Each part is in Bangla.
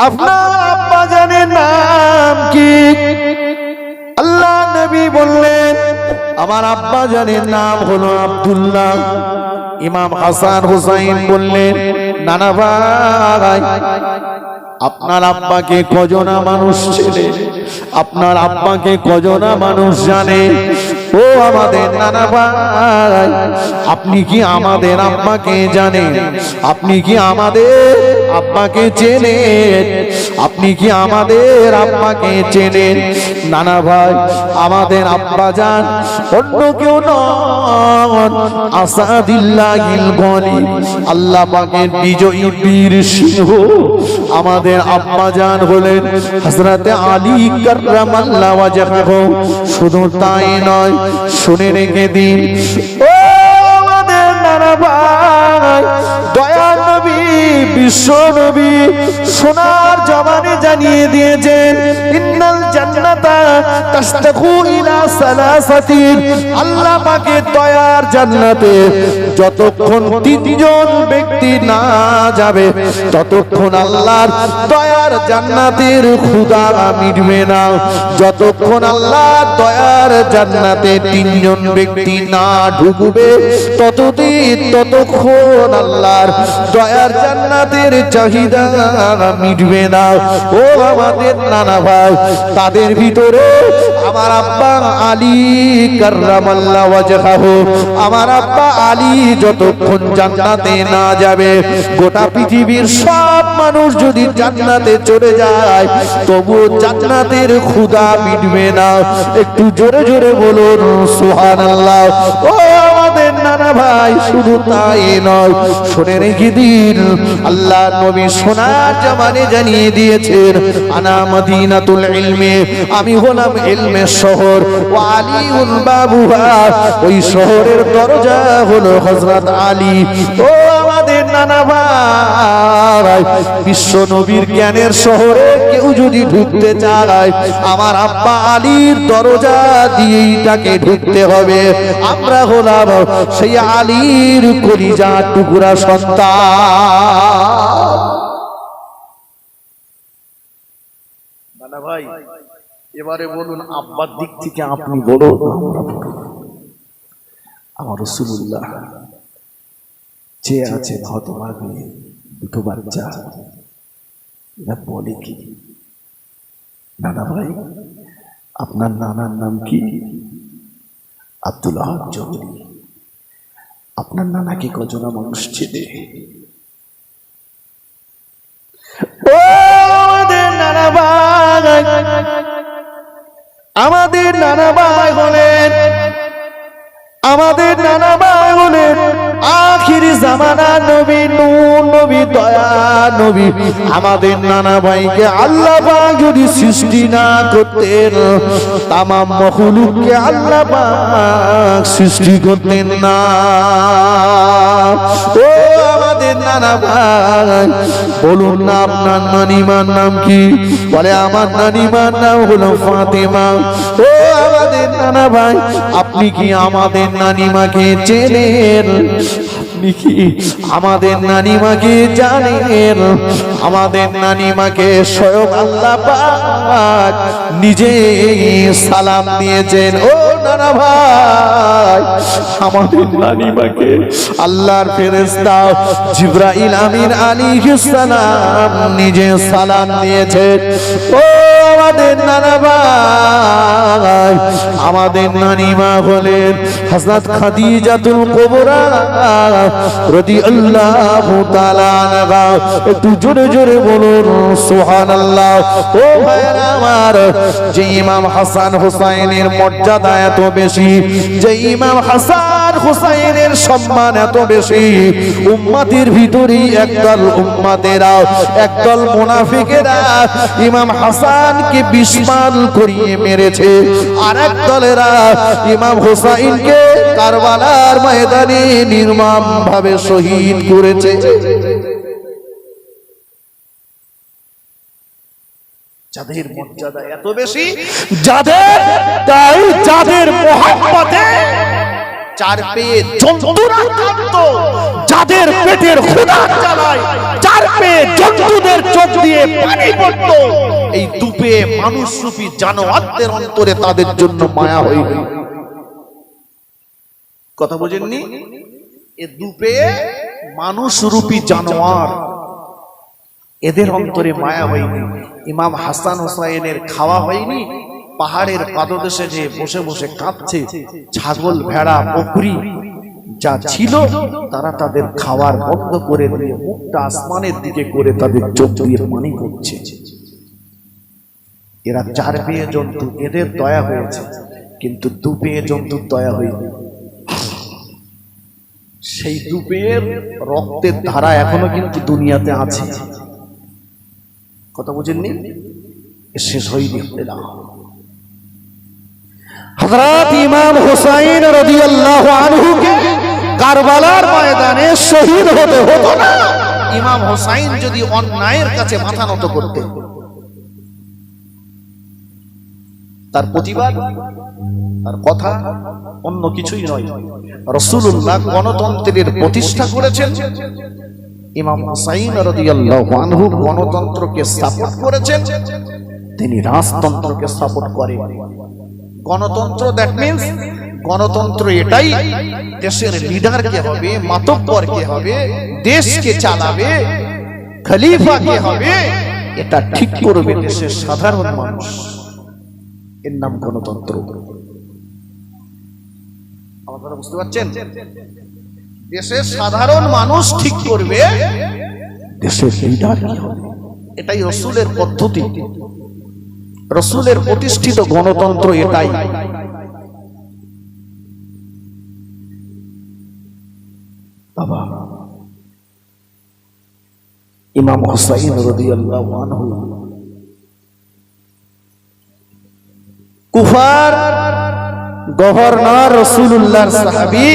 আপনার আব্বা জানের নাম কি? আল্লাহ নবী বললেন আমার আব্বা জানের নাম হলো আব্দুল্লাহ। ইমাম হাসান হুসাইন বললেন নানা ভাই আপনার আব্বাকে কজনা মানুষ চেনে, আপনার আব্বাকে কজনা মানুষ জানে? ও আমাদের নানা ভাই, আপনি কি আমাদের আব্বাকে জানেন? আপনি কি আমাদের আব্বাকে চেনেন? আপনি কি আমাদের আব্বাকে চেনেন? নানা ভাই, আমাদের আব্বা জান অন্য কেউ নন, আসাদিল্লাহিল গনি, আল্লাহ পাকের বিজয়ী বীর সিংহ আমাদের আব্বা জান হলেন হযরত আলী কাররামাল্লাহু ওয়াজহাহু। শুধু তাই নয়, শুনে রেখে দিন ও আমাদের নানা ভাই, দয়ার নবী বিশ্ব নবী সোনার জবানে জানিয়ে দিয়েছেন ইন্নাল জান্নাতা তাশতাকু ইলা সালাসাতিন। আল্লাহ পাকের দয়ার জান্নাতে যতক্ষণ তিনজন ব্যক্তি না যাবে ততক্ষণ আল্লাহর দয়ার জান্নাতের ক্ষুধা মিটবে না। যতক্ষণ আল্লাহর দয়ার জান্নাতে তিনজন ব্যক্তি না ঢুকবে ততক্ষণ আল্লাহর দয়ার জান্নাতের চাহিদা মিটবে না। ও আমাদের নানা ভাই, তাদের ভিতরে আমার আব্বা আলী কাররামাল্লাহু ওয়াজহাহু, আমার আব্বা আলী যতক্ষণ জান্নাতে না যাবে, গোটা পৃথিবীর সব মানুষ যদি জান্নাতে চলে যায় তবু জান্নাতের ক্ষুধা মিটবে না। একটু জোরে জোরে বলুন সুবহানাল্লাহ। ও আমাদের নানা ভাই, শুধু তাই নয়, শুনে রেখে দিন আল্লাহ নবী সোনার জবানে জানিয়ে দিয়েছেন আনা মদিনাতুল ইলমি, আমি হলাম ইলমের শহর, ওয়া আলীউন বাবুহা, ওই শহরের দরজা হলো হযরত আলী। ও আমাদের নানা ভাই, বিশ্ব নবীর জ্ঞানের শহরে কেউ যদি ঢুকতে চায় আমার আব্বা আলীর দরজা দিয়েই তাকে ঢুকতে হবে। আমরা হলাম সেই আলীর কলিজার টুকরা সন্তান। নানা ভাই, এবারে বলুন আব্বার দিক থেকে আপনি বলুন, আমার রাসূলুল্লাহ যে আছে হতভাগী দুটো বাচ্চা, এরা বলে কি? নানা ভাই, আপনার নানার নাম কি? আব্দুল আহাদ চৌধুরী। আপনার নানাকে কজনা মানুষ চেনে? ও আমাদের নানা ভাই, আমাদের নানা ভাই হলেন, আমাদের নানা ভাই হলেন আখির জামানা নবী নূর নবী, দয়া নবী। আমাদের নানা ভাইকে আল্লাহ পাক যদি সৃষ্টি না করতেন তামাম মখলুককে আল্লাহ পাক সৃষ্টি করতেন না। ও আমাদের নানা ভাই, বলুন না আপনার নানিমার নাম কি? বলে আমার নানিমার নাম হলো ফাতেমা। ও আমাদের নানা ভাই, আপনি কি আমাদের নানিমাকে চেনেন? আপনি কি আমাদের নানিমাকে জানেন? আমাদের নানিমাকে স্বয়ং আল্লাহ পাক নিজে সালাম দিয়েছেন। ও নানা ভাই, আমাদের নানিমাকে আল্লাহর ফেরেশতা জিবরাইল আমিন আলাইহিস সালাম নিজে সালাম দিয়েছেন। ও আমাদের নানা ভাই, আমাদের নানিমা হলেন হযরত খাদিজাতুল কুবরা রাদিয়াল্লাহু তাআলা আনহা। একটু জোরে জোরে বলুন সুবহানাল্লাহ। ও ভাইরা আমার, যে ইমাম হাসান হুসাইনের মর্যাদা এত বেশি, যে ইমাম হাসান হুসাইনের সম্মান এত বেশি, উম্মতের ভিতরে একদল উম্মতেরা, একদল মুনাফিকেরা ইমাম হাসানকে বিস্মান করিয়ে মেরেছে, আর এক দলেরা ইমাম হুসাইনকে কারবালার ময়দানে নির্মম ভাবে শহীদ করেছে। যাদের মর্যাদা এত বেশি, যাদের মুহাব্বতে চার পেয়ে জন্তুরা কাঁদত, যাদের পেটের ক্ষুধা জ্বালায় চার পেয়ে জন্তু দরুদের চোখ দিয়ে পানি পড়তো, এই দুপে মানুষরূপী জানোয়ারদের অন্তরে তাদের জন্য মায়া হয়ে গেল। কথা বুঝেননি? এ দুপে মানুষরূপী জানোয়ার, এদের অন্তরে মায়া হয়নি। ইমাম হাসান হোসাইনের খাওয়া হয়নি, পাহাড়ের পাদদেশে যে বসে বসে কাঁদছে, ছাগল ভেড়া বকরি যা ছিল তারা তাদের খাওয়ার বন্ধ করে দিয়ে মুখটা আসমানের দিকে করে তাদের চোখ দিয়ে পানি পড়ছে। এরা চার পেয়ে জন্তু, এদের দয়া হয়েছে, কিন্তু দু পেয়ে জন্তুর দয়া হয়নি। সেই দুপের রক্তের ধারা এখনো কিন্তু দুনিয়াতে আছে। কথা বুঝেননি? শেষ হয়নি। হযরত ইমাম হুসাইন রাদিয়াল্লাহু আনহুকে কারবালার ময়দানে শহীদ হতে হতো না ইমাম হুসাইন যদি অন্যায়ের কাছে মাথা নত করতেন। তার প্রতিবাদ, তার কথা অন্য কিছুই নয়। রাসূলুল্লাহ গণতন্ত্রের প্রতিষ্ঠা করেছেন, ইমাম হুসাইন রাদিয়াল্লাহু আনহু গণতন্ত্রকে সাপোর্ট করেছেন, তিনি রাজতন্ত্রকে সাপোর্ট করেন। গণতন্ত্র দ্যাট মিন্স গণতন্ত্র এটাই, দেশের লিডার কে হবে, মাতব্বর কে হবে, দেশকে চালাবে, খলিফা কে হবে, এটা ঠিক করবে দেশের সাধারণ মানুষ। এর নাম গণতন্ত্র। আপনারা বুঝতে পারছেন? দেশের সাধারণ মানুষ ঠিক করবে দেশের লিডার কি হবে। এটাই রাসূলের পদ্ধতি, রাসূলের প্রতিষ্ঠিত গণতন্ত্র এটাই। বাবা ইমাম হুসাইন রাদিয়াল্লাহু আনহু কুফার গভর্নর, রাসূলুল্লাহর সাহাবী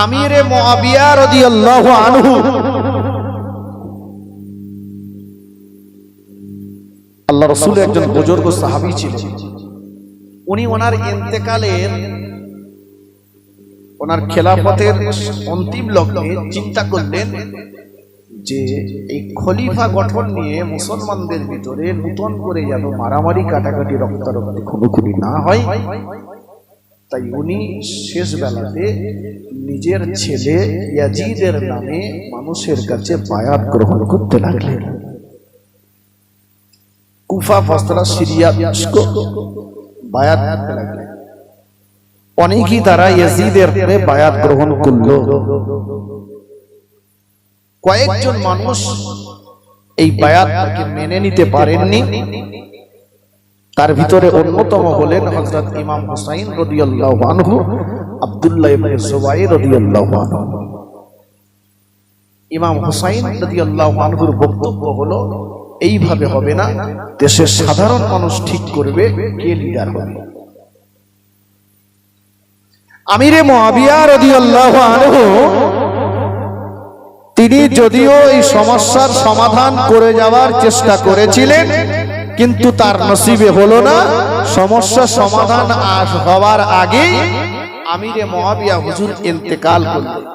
আমিরে মুআবিয়া রাদিয়াল্লাহু আনহু, আল্লাহ রাসূলের একজন বুজুর্গ সাহাবী ছিলেন। উনি ওনার ইন্তেকালের, ওনার খেলাফতের অন্তিম লগ্নে চিন্তা করলেন যে এই খলিফা গঠন নিয়ে মুসলমানদের ভিতরে নতুন করে যেন মারামারি, কাটাকাটি, রক্তারক্তি, খুনোখুনি না হয়। তাই উনি শেষ বেলাতে নিজের ছেলে ইয়াজিদের নামে মানুষের কাছে বায়াত গ্রহণ করতে লাগলেন। কুফা, বসরা, সিরিয়া বায়াত করতে লাগলেন। অনেকেই তারা ইয়াজিদের বায়াত গ্রহণ করল। কয়েকজন মানুষ এই বায়াতকে মেনে নিতে পারেননি। তার ভিতরে অন্যতম হলেন হযরত ইমাম হুসাইন রাদিয়াল্লাহু আনহু, আব্দুল্লাহ ইবনে জুবাইর রাদিয়াল্লাহু আনহু। ইমাম হুসাইন রাদিয়াল্লাহু আনহুর বক্তব্য হলো, এইভাবে হবে না, দেশের সাধারণ মানুষ ঠিক করবে কে লিডার হবে। আমিরে মুআবিয়া রাদিয়াল্লাহু আনহু তিনি যদিও এই সমস্যার সমাধান করে যাওয়ার চেষ্টা করেছিলেন, কিন্তু তার নসিবে হলো না। সমস্যা সমাধান হওয়ার আগেই আমিরে মুআবিয়া হুজুর ইন্তেকাল করলেন।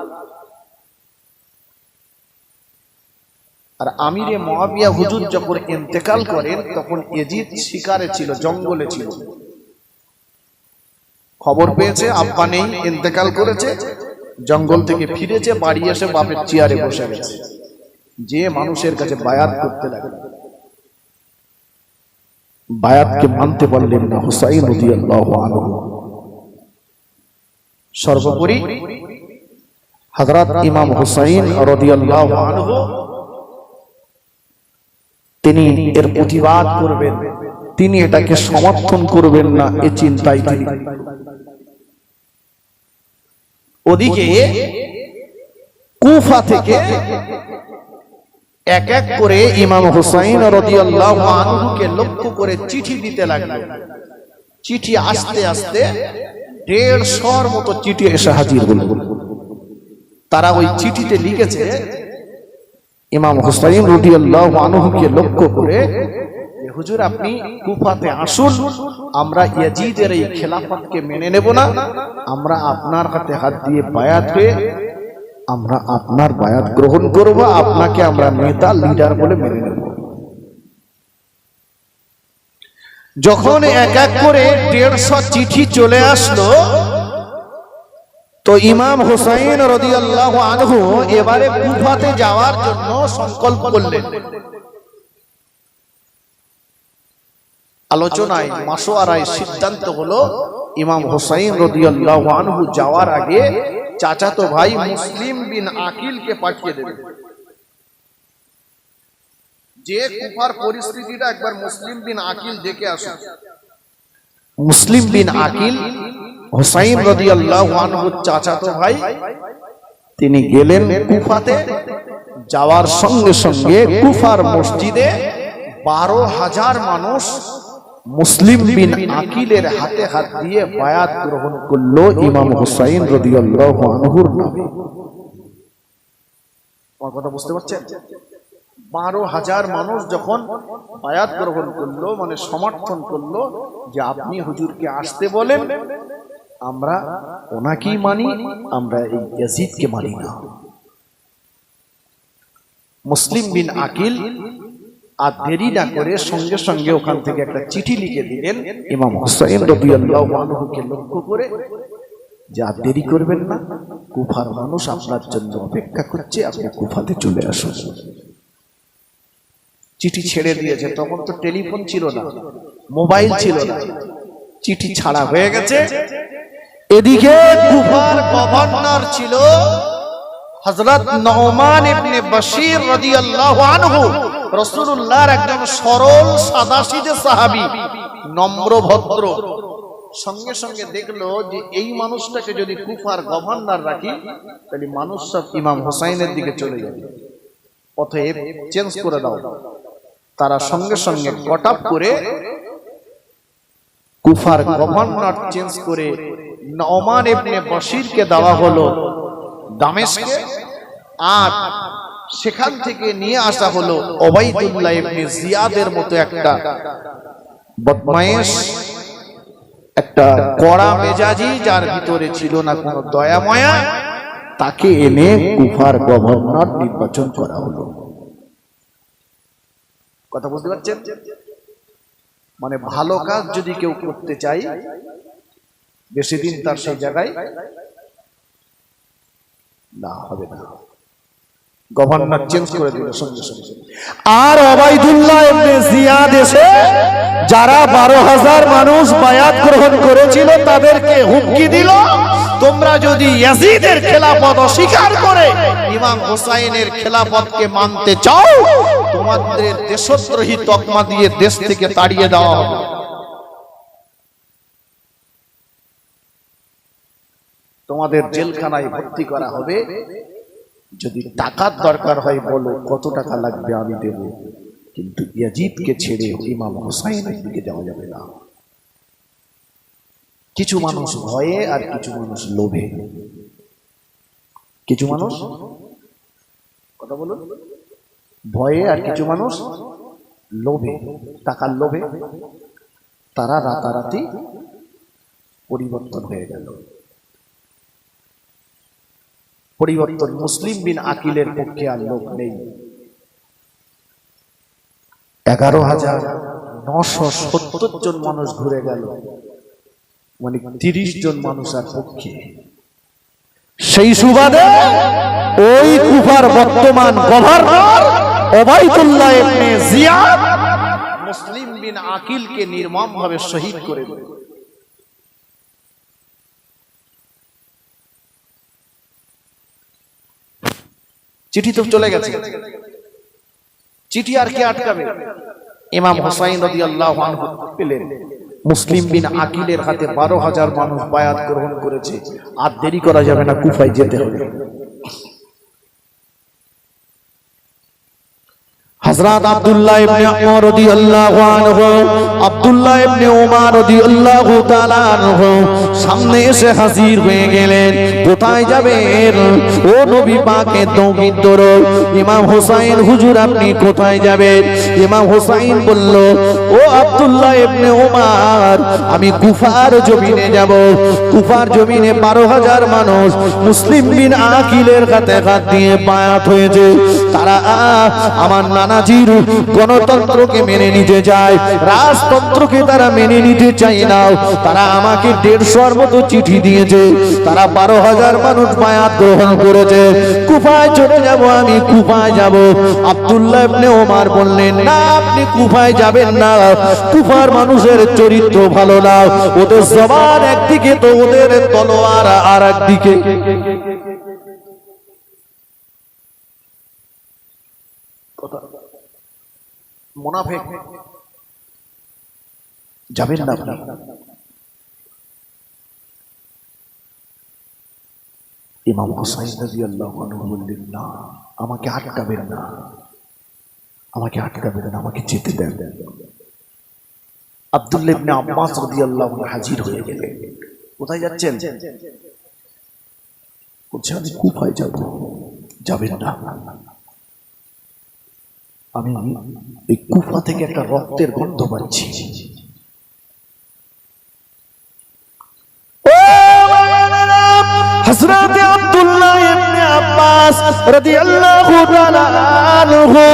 আর আমিরে মুআবিয়া হুজুর যখন ইন্তেকাল করেন তখন ইয়াজিদ শিকারে ছিল, জঙ্গলে ছিল। খবর পেয়েছে আব্বা নেই, ইন্তেকাল করেছে, জঙ্গল থেকে ফিরেছে, বাড়ি এসে বাপের চেয়ারে বসে গেছে, যে মানুষের কাছে বায়াত করতে লাগলো। বায়াতকে মানতে পারলেন না হুসাইন রাদিয়াল্লাহু আনহু। সর্বোপরি হযরত ইমাম হুসাইন রাদিয়াল্লাহু আনহু তিনি এর প্রতিবাদ করবেন, তিনি এটাকে সমর্থন করবেন না, এ চিন্তায় তিনি। ওদিকে কুফা থেকে এক এক করে ইমাম হুসাইন রাদিয়াল্লাহু আনহুকে লক্ষ্য করে চিঠি দিতে লাগলো। চিঠি আস্তে আস্তে 150 মতো চিঠি এসে হাজির হলো। তারা ওই চিঠিতে লিখেছে ইমাম হুসাইন রাদিয়াল্লাহু আনহুকে লক্ষ্য করে, হুজুর আপনি কুফাতে আসুন, আমরা ইয়াজিদের এই খেলাফতকে মেনে নেব না, আমরা আপনার হাতে হাত দিয়ে বায়াত হয়ে আমরা আপনার বায়াত গ্রহণ করব, আপনাকে আমরা নেতা লিডার বলে মেনে নেব। যখন এক এক করে 150 চিঠি চলে আসলো, তো ইমাম হুসাইন রাদিয়াল্লাহু আনহু এবারে কুফাতে যাওয়ার জন্য সংকল্প করলেন। আলোচনায় মাশওয়ারায় সিদ্ধান্ত হলো ইমাম হুসাইন রাদিয়াল্লাহু আনহু যাওয়ার আগে চাচাতো ভাই মুসলিম বিন আকিলকে পাঠিয়ে দেবেন, যে কুফার পরিস্থিতিটা একবার মুসলিম বিন আকিল দেখে আসুন। মুসলিম বিন আকিল হুসাইন রাদিয়াল্লাহু আনহু চাচাতো ভাই, তিনি গেলেন কুফাতে। যাওয়ার সঙ্গে সঙ্গে কুফার মসজিদে 12,000 মানুষ মুসলিম বিন আকিলের হাতে হাত দিয়ে বায়াত গ্রহণ করলো ইমাম হুসাইন রাদিয়াল্লাহু আনহুর নামে। আমার কথা বুঝতে পারছেন? 12,000 মানুষ যখন বায়াত গ্রহণ করলো, মানে সমর্থন করলো যে আপনি হুজুরকে আসতে বলেন, আমরা ওনাকেই মানি, আমরা এই ইয়াজিদকে মানি না। মুসলিম বিন আকিল আর দেরি না করে সঙ্গে সঙ্গে ওখান থেকে একটা চিঠি লিখে দিলেন ইমাম হুসাইন রাদিয়াল্লাহু আনহুকে লক্ষ্য করে, যে আর দেরি করবেন না, কুফার মানুষ আপনার জন্য অপেক্ষা করছে, আপনি কুফাতে চলে আসুন। চিঠি ছেড়ে দিয়েছে। তখন তো টেলিফোন ছিল না, মোবাইল ছিল না, চিঠি ছাড়া হয়ে গেছে। এদিকে কুফার গভর্নর ছিল হযরত নুমান ইবনে বশীর রাদিয়াল্লাহু আনহু, রাসূলুল্লাহর একজন সরল সাদাসিধে সাহাবী, নম্র ভদ্র। সঙ্গে সঙ্গে দেখলো যে এই মানুষটাকে যদি কুফার গভর্নর রাখি, তাহলে মানুষ সব ইমাম হুসাইনের দিকে চলে যাবে, অতএব চেঞ্জ করে দাও। তারা সঙ্গে সঙ্গে কটাপ করে কুফার গভর্নর চেঞ্জ করে নুমান ইবনে বশীরকে দেওয়া হলো দামেস্কে, আর সেখান থেকে নিয়ে আসা হলো উবাইদুল্লাহ ইবনে জিয়াদের মতো একটা বদমাইশ, একটা কড়া মেজাজি, যার ভিতরে ছিল না কোনো দয়া মায়া, তাকে এনে কুফার গভর্নর নির্বাচন করা হলো। কথা বুঝতে পারছেন? মানে ভালো কাজ যদি কেউ করতে চাই, বেশি দিন তার সেই জায়গায় না হবে না। গভর্নর চেঞ্জ করে দিল সঙ্গে সঙ্গে। আর উবাইদুল্লাহ ইবনে জিয়াদ এসে যারা 12,000 মানুষ বায়াত গ্রহণ করেছিল তাদেরকে হুমকি দিল, তোমরা যদি ইয়াজিদের খেলাফত অস্বীকার করে ইমাম হুসাইনের খেলাফতকে মানতে চাও, তোমাদের দেশদ্রোহী তকমা দিয়ে দেশ থেকে তাড়িয়ে দেওয়া হবে। তোমাদের জেলখানায় ভর্তি করা হবে। যদি টাকার দরকার হয় বলো, কত টাকা লাগবে আমি দেব, কিন্তু ইয়াজিদকে ছেড়ে ইমাম হুসাইনের দিকে যাওয়া যাবে না। কিছু মানুষ ভয়ে আর কিছু মানুষ লোভে। কিছু মানুষ, কথা বলুন, ভয়ে আর কিছু মানুষ লোভে, টাকার লোভে তারা রাতারাতি পরিবর্তন হয়ে গেল। পরিবর্তন মুসলিম বিন আকিলের পক্ষে আর লোক নেই। 11,970 জন মানুষ ঘুরে গেল, মানে 30 জন মানুষ আর পক্ষে। সেই সুবাদে ওই কুফার বর্তমান গভর্নর উবাইদুল্লাহ ইবনে জিয়াদ মুসলিম বিন আকিলকে নির্মমভাবে শহীদ করে দিল। চিঠি তো চলে গেছে, চিঠি আর কে আটকাবে? ইমাম হুসাইন রাদিয়াল্লাহু আনহু পেলেন মুসলিম বিন আকিলের হাতে 12,000 মানুষ বায়াত গ্রহণ করেছে, আর দেরি করা যাবে না, কুফায় যেতে হবে। হযরত আব্দুল্লাহ ইবনে উমর রাদিয়াল্লাহু আনহু, আব্দুল্লাহ ইবনে উমর রাদিয়াল্লাহু তাআলা আনহু সামনে এসে হাজির হয়ে গেলেন। কোথায় যাবেন ও নবী পাকের দৌহিত্র ইমাম হোসেন, হুজুর আপনি কোথায় যাবেন? ইমাম হোসেন বলল, ও আব্দুল্লাহ ইবনে উমর, আমি কুফার জমিনে যাব। কুফার জমিনে 12,000 মানুষ মুসলিম বিন আকিলের হাতে হাত দিয়ে বায়াত হয়েছে। তারা আমার নানাজির গণতন্ত্রকে মেনে নিতে চায়, রাজতন্ত্রকে তারা মেনে নিতে চায় না। তারা আমাকে 150 মতো চিঠি দিয়েছে। তারা 12,000 মানুষ বায়াত গ্রহণ করেছে। কুফায় চলে যাব, আমি কুফায় যাব। আব্দুল্লাহ ইবনে ওমর বললেন, না, আপনি কুফায় যাবেন না। কুফার মানুষের চরিত্র ভালো না, ওদের জবান একদিকে তো ওদের তলোয়ার আর একদিকে। মুনাফিক যাবেন না। ইমাম হোসেন রাদিয়াল্লাহু আনহু বললেন, না, আমাকে আটকাবেন না, আমাকে আটকাবেন না, আমাকে যেতে দেন। আব্দুল্লাহ ইবনে আব্বাস রাদিয়াল্লাহু আনহু হাজির হয়ে গেলেন। কোথায় যাচ্ছেন? বলছে, আমি কুফায় যাব। যাবেন না, আমি এই কুফা থেকে একটা রক্তের গন্ধ পাচ্ছি। হযরত আব্দুল্লাহ ইবনে আব্বাস রাদিয়াল্লাহু তাআলা আনহু,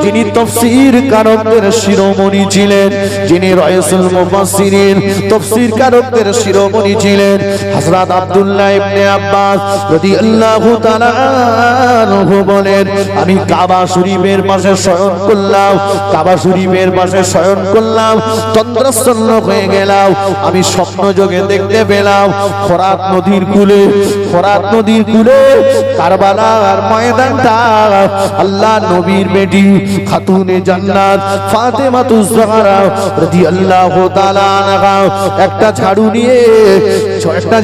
যিনি তাফসীর কারকদের শিরোমণি ছিলেন, যিনি রাইসুল মুফাসসিরিন তাফসীর কারকদের শিরোমণি ছিলেন, হযরত আব্দুল্লাহ ইবনে আব্বাস রাদিয়াল্লাহু তাআলা আনহু বলেন, আমি কাবা শরীফের পাশে শয়ন করলাম, কাবা শরীফের পাশে শয়ন করলাম, তন্দ্রাচ্ছন্ন হয়ে গেলাম। আমি স্বপ্ন যোগে দেখতে পেলাম ফোরাত নদীর কূলে, ফোরাত নদীর কূলে কারবালার ময়দানটা আল্লাহ নবীর বেটি খাতুনে জান্নাত ফাতেমাতুজ জাহরা রাদিয়াল্লাহু তাআলা আনহা একটা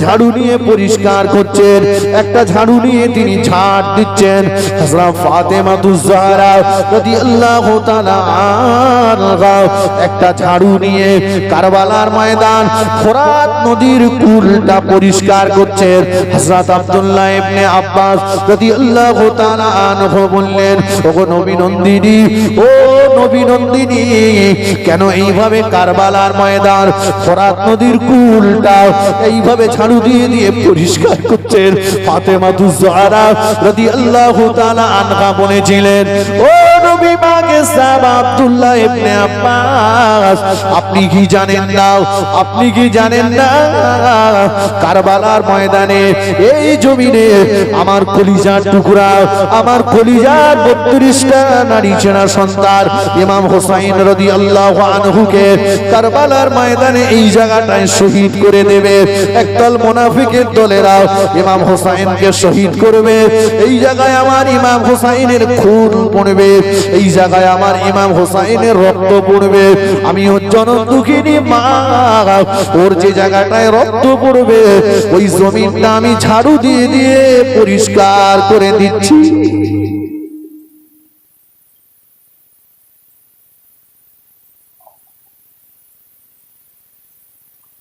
ঝাড়ু নিয়ে পরিষ্কার করছেন, একটা ঝাড়ু নিয়ে তিনি ঝাড় দিচ্ছেন। হযরত ফাতেমাতুজ জাহরা রাদিয়াল্লাহু তাআলা আনহা একটা ঝাড়ু নিয়ে কারবালার ময়দান ফোরাত নদীর কূলটা পরিষ্কার করছেন। হযরত আব্দুল্লাহ ইবনে আব্বাস রাদিয়াল্লাহু তাআলা আনহু বললেন, ওগো নবী নন্দিনী, ও নবী নন্দিনী, কেন এইভাবে কারবালার ময়দান ফোরাত নদীর কূলটা এইভাবে ঝাড়ু দিয়ে দিয়ে পরিষ্কার করছেন? ফাতেমাতুজ জাহরা রাদিয়াল্লাহু তাআলা আনহা বলেছিলেন, ও নবী পাকের সাহাবা আব্দুল্লাহ ইবনে আব্বাস, আপনি কি জানেন না, আপনি কি জানেন না, কারবালার ময়দানে এই জমিনে আমার কলিজার টুকরা, আমার কলিজার 32টা নারী চেনা সন্তান ইমাম হোসেন রাদিয়াল্লাহু আনহুকে কারবালার ময়দানে এই জায়গাটায় শহীদ করে দেবে। একদল মুনাফিকের দলেরা ইমাম হোসেনকে শহীদ করবে। এই জায়গায় আমার ইমাম হোসেনের খুন পড়বে, এই জায়গায় আমার ইমাম হোসেনের রক্ত পড়বে। আমি ওর জনদুঃখিনী মা, ওর যে জায়গাটায় রক্ত পড়বে ওই জমিনটা আমি ঝাড়ু দিয়ে দিয়ে পরিষ্কার করে দিচ্ছি।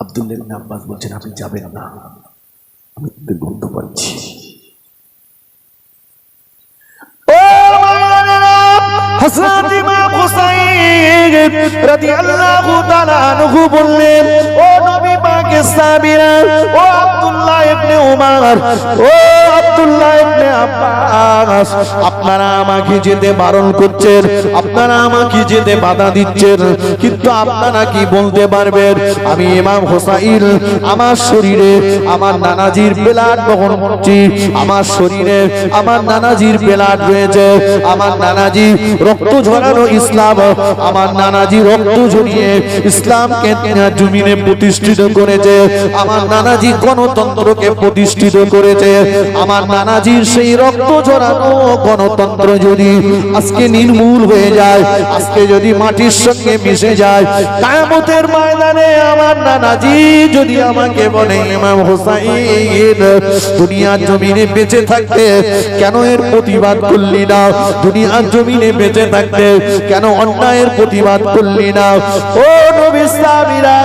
আব্দুল্লাহ ইবনে আব্বাস বলছেন, আপনি যাবেন না, আমি গন্ধ পাচ্ছি। হযরত ইমাম হুসাইন রাদিয়াল্লাহু তাআলা আনহু বললেন, ও নবী পাকের সাহাবীরা, ও আব্দুল্লাহ ইবনে উমর, ও আব্দুল্লাহ ইবনে আব্বাস, আপনারা আমাকে যেতে বারণ করছেন, আপনারা আমাকে যেতে বাধা দিচ্ছেন, কিন্তু আপনারা কি বলতে পারবেন আমি ইমাম হোসেন আমার শরীরে আমার নানাজির ব্লাড বহন করছি, আমার শরীরে আমার নানাজির ব্লাড রয়েছে, আমার নানাজি রক্ত ঝরানো ইসলাম, আমার নানাজি রক্ত ঝরিয়ে ইসলামকে জমিনে প্রতিষ্ঠিত করেছে, আমার নানাজি গণতন্ত্রকে প্রতিষ্ঠিত করেছে, আমার আমার নানাজির সেই রক্ত ঝরানো গণতন্ত্র যদি আজকে নির্মূল হয়ে যায়, আজকে যদি মাটির সঙ্গে মিশে যায়, কিয়ামতের ময়দানে আমার নানাজি যদি আমাকে বলে ইমাম হোসাইন দুনিয়ার জমিনে বেঁচে থাকতে কেন এর প্রতিবাদ করলি না, দুনিয়ার জমিনে বেঁচে থাকতে কেন অন্যায়ের প্রতিবাদ করলি না, ও নবী সাহাবীরা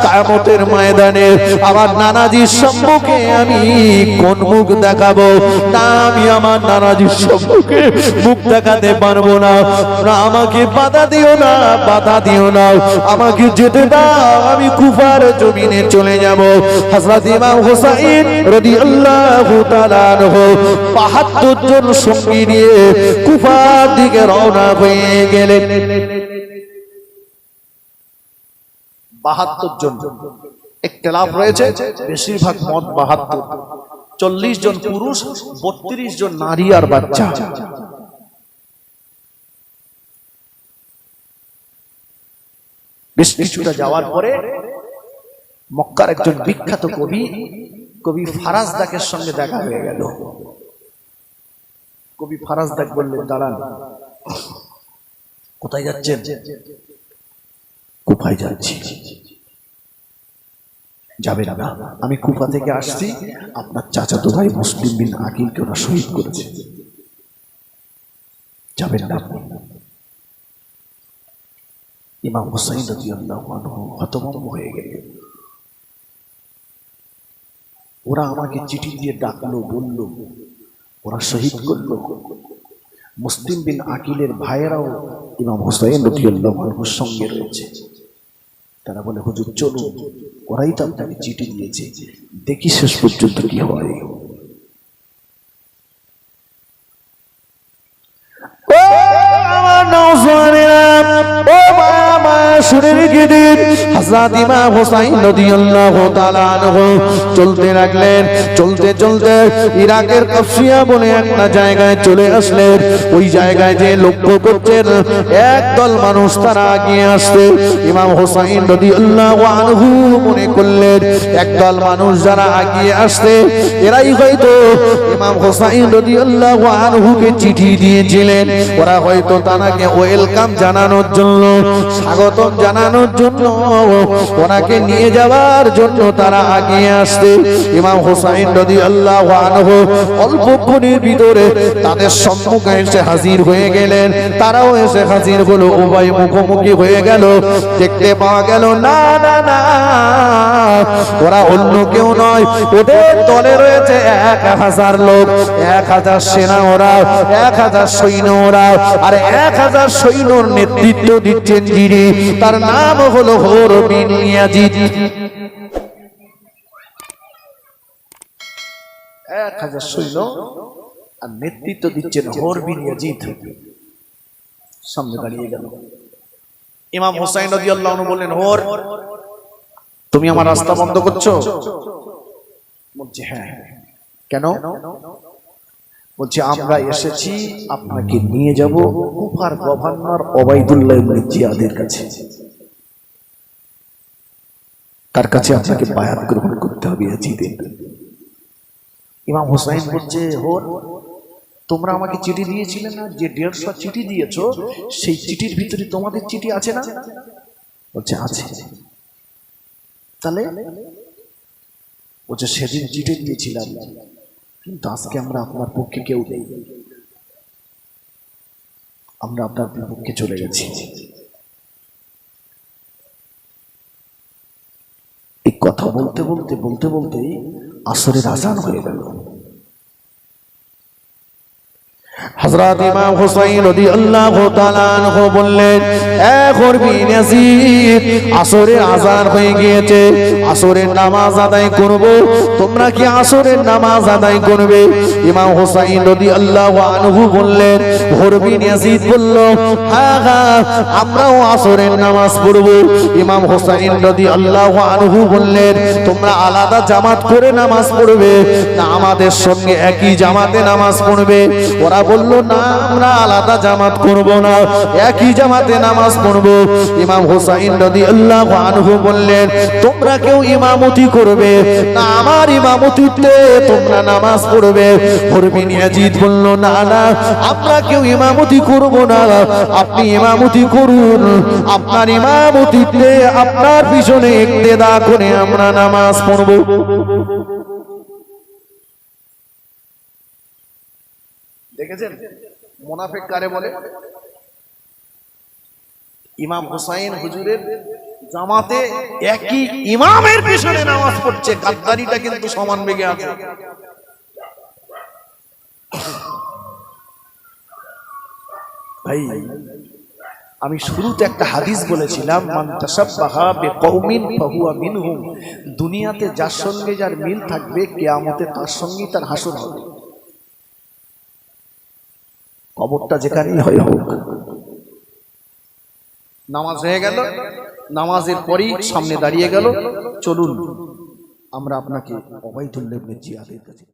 কিয়ামতের ময়দানে আমার নানাজির সম্মুখে আমি কোন মুখ দেখাবো? না, আমি আমার নানাজির সম্মুখে মুখ দেখাতে পারবো না। আমাকে বাধা দিও না, বাধা দিও না, আমাকে যেতে দাও, আমি কুফার জমিনে চলে যাব। হযরত ইমাম হোসাইন রাদিয়াল্লাহু তাআলা আনহু ৭২ জন সঙ্গী নিয়ে কুফার দিকে রওনা হয়ে গেলেন। ৭২ জন, ইখতিলাফ রয়েছে, বেশিরভাগ মত ৭২, ৪০ জন পুরুষ, ৩২ জন নারী আর বাচ্চা। বেশ কিছুটা যাওয়ার পরে মক্কার একজন বিখ্যাত কবি ফারাজদাকের সঙ্গে দেখা হয়ে গেল। কবি ফারাজদাক বললেন, দাঁড়ান, কোথায় যাচ্ছেন? কুফায় যাচ্ছি। যাবেন না, আমি কুফা থেকে আসছি, আপনার চাচাতো ভাই মুসলিম বিন আকিলকে ওরা শহীদ করেছে, যাবেন না। ইমাম হুসাইন রাদিয়াল্লাহু আনহু হতভম্ব হয়ে গেলেন। ওরা আমাকে চিঠি দিয়ে ডাকলো, বলল, ওরা শহীদ করলো। মুসলিম বিন আকিলের ভাইয়েরাও ইমাম হুসাইন রাদিয়াল্লাহু আনহুর সঙ্গে রয়েছে। তারা বলে, হুজুর চলুন, ওরাই তো আপনাকে চিঠি দিয়েছে, দেখি শেষ পর্যন্ত কি হয়। হযরত ইমাম হুসাইন রাদিয়াল্লাহু তাআলা আনহু চলতে লাগলেন। চলতে চলতে ইরাকের কাফসিয়া বলে একটা জায়গায় চলে আসলেন। ওই জায়গায় যে লক্ষ্য করছেন একদল মানুষ তারা এগিয়ে আসছে। ইমাম হুসাইন রাদিয়াল্লাহু আনহু মনে করলেন একদল মানুষ যারা এগিয়ে আসছে এরাই হয়তো ইমাম হুসাইন রাদিয়াল্লাহু আনহুকে চিঠি দিয়েছিলেন। ওরা হয়তো তাকে ওয়েলকাম জানানোর জন্য, স্বাগতম জানানোর জন্য, ওনাকে নিয়ে যাওয়ার জন্য তারা এগিয়ে আসছে। ইমাম হুসাইন রাদিয়াল্লাহু আনহু অল্পক্ষণের ভিতরে তাদের সম্মুখে এসে হাজির হয়ে গেলেন। তারাও এসে হাজির হলো, উভয় মুখোমুখি হয়ে গেল। দেখতে পাওয়া গেল না না না, ওরা অন্য কেউ নয়, ওদের দলে রয়েছে ১০০০ লোক, ১০০০ সেনা ওরা, ১০০০ সৈন্য ওরা। আর ১০০০ সৈন্যর নেতৃত্ব দিচ্ছেন যিনি, তার নাম হলো হোর বিন ইয়াজিদ। ১০০০ সৈন্য আর নেতৃত্ব দিচ্ছেন হোর বিন ইয়াজিদ। সামনে দাঁড়িয়ে গেল। ইমাম হুসাইন রাদিয়াল্লাহু আনহু বললেন, হোর, তুমি আমার রাস্তা বন্ধ করছো? বলছে, হ্যাঁ। কেন? বলছে, আমরা এসেছি আপনাকে নিয়ে যাব কুফার গভর্নর ওবাইদুল্লাহ ইবনে জিয়াদের কাছে। তার কাছে আপনাকে বায়াত গ্রহণ করতে হবে ইয়াজিদের। ইমাম হুসাইন বলছে, হোর, তোমরা আমাকে চিঠি দিয়েছিলে না, যে ১৫০ চিঠি দিয়েছো সেই চিঠির ভিতরে তোমাদের চিঠি আছে না? বলছে, আছে। তাহলে? বলছে, সেদিন চিঠি দিয়েছিলাম, কিন্তু আজকে আমরা আপনার পক্ষে কেউ নেই, আমরা আপনার পক্ষে চলে গেছি। এই কথা বলতে বলতে বলতে বলতেই আসরের আযান হয়ে গেল। হযরত ইমাম হুসাইন রাদিয়াল্লাহু তাআলা আনহু বললেন, এ হোরবি ইয়াজিদ, আসরের আযান হয়ে গিয়েছে, আসরের নামাজ আদায় করব, তোমরা কি আসরের নামাজ আদায় করবে? ইমাম হুসাইন রাদিয়াল্লাহু আনহু বললেন, হোরবি ইয়াজিদ বলল, হ্যাঁ হ্যাঁ, আমরাও আসরের নামাজ পড়ব। ইমাম হুসাইন রাদিয়াল্লাহু আনহু বললেন, তোমরা আলাদা জামাত করে নামাজ পড়বে না আমাদের সঙ্গে একই জামাতে নামাজ পড়বে? ওরা বলল না আমরা আলাদা জামাত করব না, একই জামাতে নামাজ পড়ব। ইমাম হুসাইন রাদিয়াল্লাহু আনহু বললেন তোমরা কেউ ইমামতি করবে না, আমার ইমামতিতে তোমরা নামাজ পড়বে। হরবিন ইয়াজিদ বলল না না আমরা কেউ ইমামতি করব না, আপনি ইমামতি করুন, আপনার ইমামতিতে আপনার পিছনে ইক্তেদা করে আমরা নামাজ পড়ব। দেখেছেন মুনাফিক কারে বলে? ইমাম হুসাইন হুজুরের জামাতে একই ইমামের পিছনে নামাজ পড়ছে, গাদ্দারিটা কিন্তু সমান বেগে আছে। ভাই আমি শুরুতে একটা হাদিস বলেছিলাম, মান তাশাব্বাহা বিকওমিন ফাহুয়া মিনহুম, দুনিয়াতে যার সঙ্গে যার মিল থাকবে কিয়ামতে তার সঙ্গেই তার হাসর হবে। কবরটা যেখানেই হয় হোক। নামাজ হয়ে গেল, নামাজের পরেই সামনে দাঁড়িয়ে গেল, চলুন আমরা আপনাকে ওবাইদুল্লাহ ইবনে জিয়াদের কাছে